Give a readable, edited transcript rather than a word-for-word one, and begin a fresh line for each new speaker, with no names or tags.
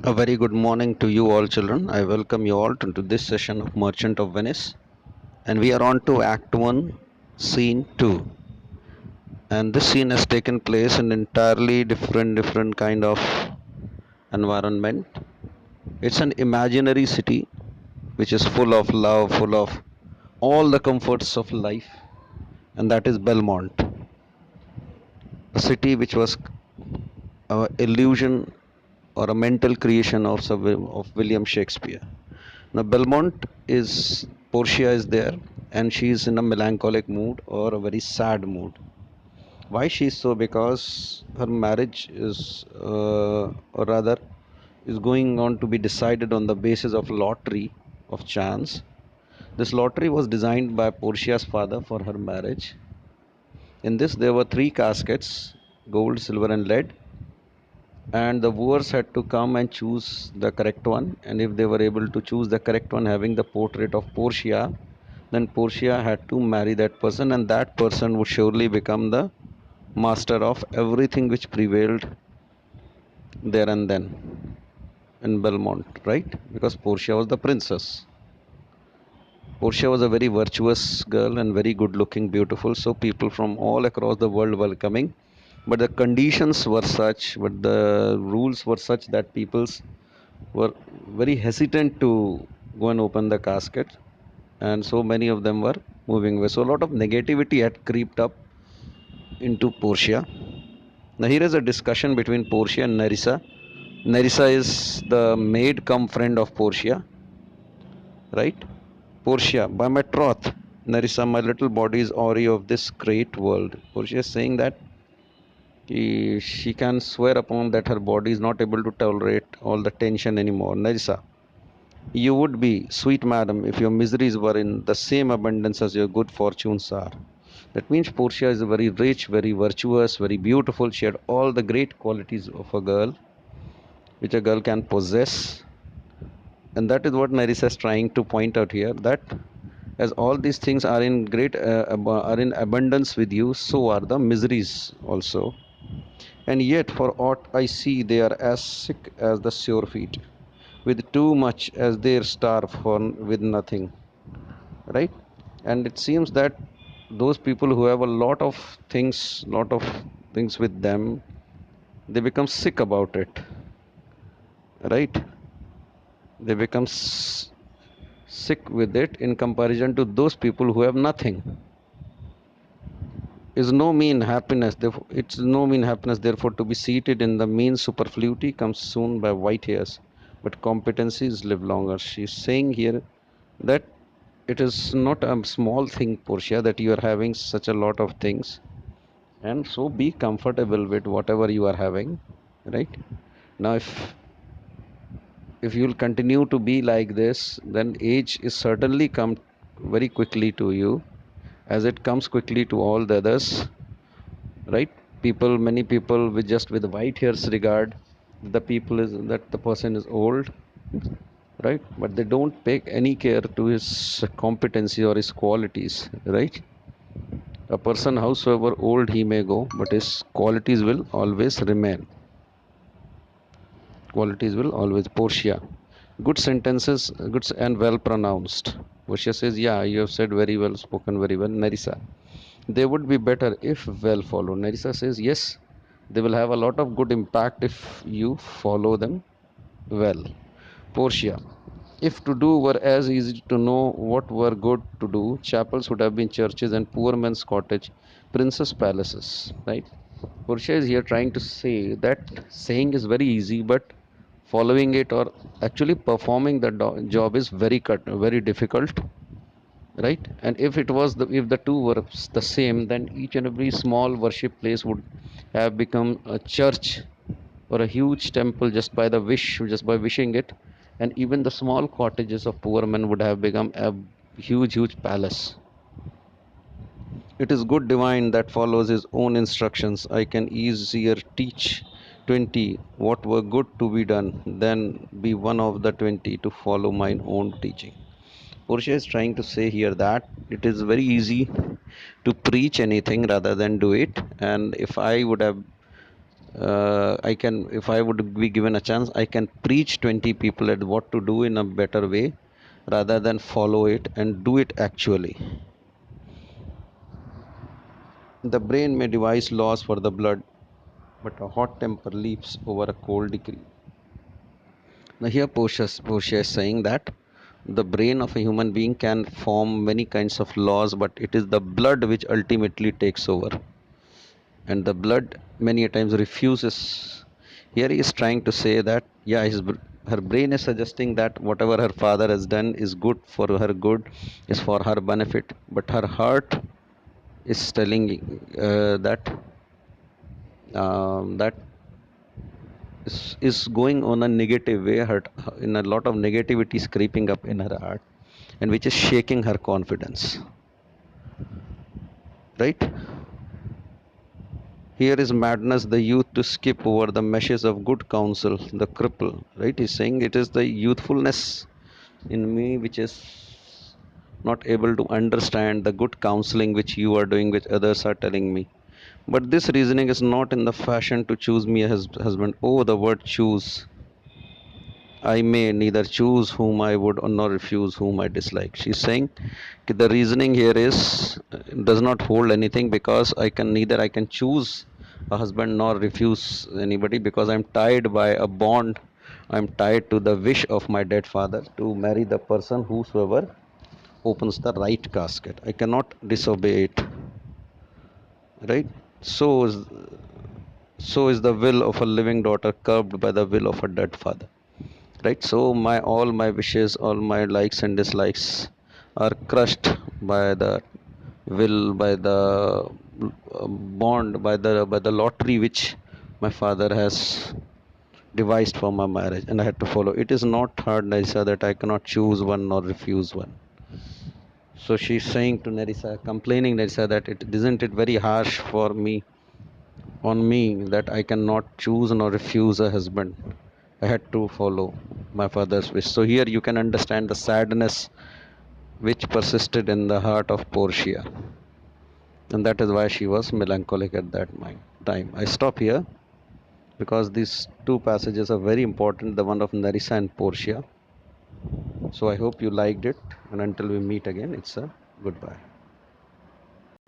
A very good morning to you all, children. I welcome you all to this session of Merchant of Venice. And we are on to Act 1, Scene 2. And this scene has taken place in entirely different kind of environment. It's an imaginary city which is full of love, full of all the comforts of life, and that is Belmont, a city which was an illusion or a mental creation of William Shakespeare. Now, Belmont is Portia is there, and she is in a melancholic mood or a very sad mood. Why she is so? Because her marriage is, or rather, is going on to be decided on the basis of lottery of chance. This lottery was designed by Portia's father for her marriage. In this, there were three caskets: gold, silver, and lead, and the wooers had to come and choose the correct one, and if they were able to choose the correct one having the portrait of Portia, then Portia had to marry that person, and that person would surely become the master of everything which prevailed there and then in Belmont, right? Because Portia was the princess. Portia was a very virtuous girl and very good looking, beautiful. So people from all across the world were coming. But the conditions were such, but the rules were such that peoples were very hesitant to go and open the casket. And so many of them were moving away. So a lot of negativity had creeped up into Portia. Now here is a discussion between Portia and Nerissa. Nerissa is the maid come friend of Portia, right? Portia, by my troth, Nerissa, my little body is Ori of this great world. Portia is saying that she can swear upon that her body is not able to tolerate all the tension anymore. Nerissa, you would be, sweet madam, if your miseries were in the same abundance as your good fortunes are. That means Portia is very rich, very virtuous, very beautiful. She had all the great qualities of a girl, which a girl can possess. And that is what Nerissa is trying to point out here, that as all these things are in are in abundance with you, so are the miseries also. And yet, for aught I see, they are as sick as the sure feet, with too much as they starve for with nothing, right? And it seems that those people who have a lot of things with them, they become sick about it, right? They become sick with it in comparison to those people who have nothing. Is no mean happiness, therefore it's no mean happiness therefore to be seated in the mean superfluity comes soon by white hairs, but competencies live longer. She's saying here that it is not a small thing, Portia, that you are having such a lot of things, and so be comfortable with whatever you are having, right? Now if you'll continue to be like this, then age is certainly come very quickly to you, as it comes quickly to all the others, right? People, many people with just with white hairs regard the people is that the person is old, right? But they don't pay any care to his competency or his qualities, right? A person, howsoever old he may go, but his qualities will always remain. Qualities will always. Portia, good sentences, good and well pronounced. Portia says, yeah, you have said very well, spoken very well. Nerissa, they would be better if well followed. Nerissa says, yes, they will have a lot of good impact if you follow them well. Portia, if to do were as easy to know what were good to do, chapels would have been churches and poor men's cottage, princess palaces, right? Portia is here trying to say that saying is very easy, but following it or actually performing the job is very difficult, right? And if it was if the two were the same, then each and every small worship place would have become a church or a huge temple just by wishing it, and even the small cottages of poor men would have become a huge palace. It is good divine that follows his own instructions. I can easier teach 20 what were good to be done than be one of the 20 to follow mine own teaching. Portia is trying to say here that it is very easy to preach anything rather than do it. And if I would have I can, if I would be given a chance, I can preach 20 people at what to do in a better way rather than follow it and do it actually. The brain may devise laws for the blood, but a hot temper leaps over a cold decree. Now, here Portia is saying that the brain of a human being can form many kinds of laws, but it is the blood which ultimately takes over. And the blood many a times refuses. Here he is trying to say that, yeah, her brain is suggesting that whatever her father has done is good for her good, is for her benefit, but her heart is telling that is going on a negative way. In a lot of negativity is creeping up in her heart, and which is shaking her confidence. Right? Here is madness, the youth to skip over the meshes of good counsel, the cripple. Right? He's saying it is the youthfulness in me which is not able to understand the good counseling which you are doing, which others are telling me. But this reasoning is not in the fashion to choose me a husband. Oh, the word choose. I may neither choose whom I would or nor refuse whom I dislike. She's saying the reasoning here is does not hold anything, because I can choose a husband nor refuse anybody, because I'm tied by a bond. I'm tied to the wish of my dead father to marry the person whosoever opens the right casket. I cannot disobey it. Right? So is so is the will of a living daughter curbed by the will of a dead father. Right? So my all my wishes, all my likes and dislikes are crushed by the will, by the bond, by the lottery which my father has devised for my marriage, and I had to follow. It is not hard, Narissa, that I cannot choose one nor refuse one. So she's saying to Narissa, complaining Narissa, that it isn't it very harsh for me, on me, that I cannot choose nor refuse a husband. I had to follow my father's wish. So here you can understand the sadness which persisted in the heart of Portia, and that is why she was melancholic at that time. I stop here because these two passages are very important, the one of Narissa and Portia. So I hope you liked it, and until we meet again, it's a goodbye.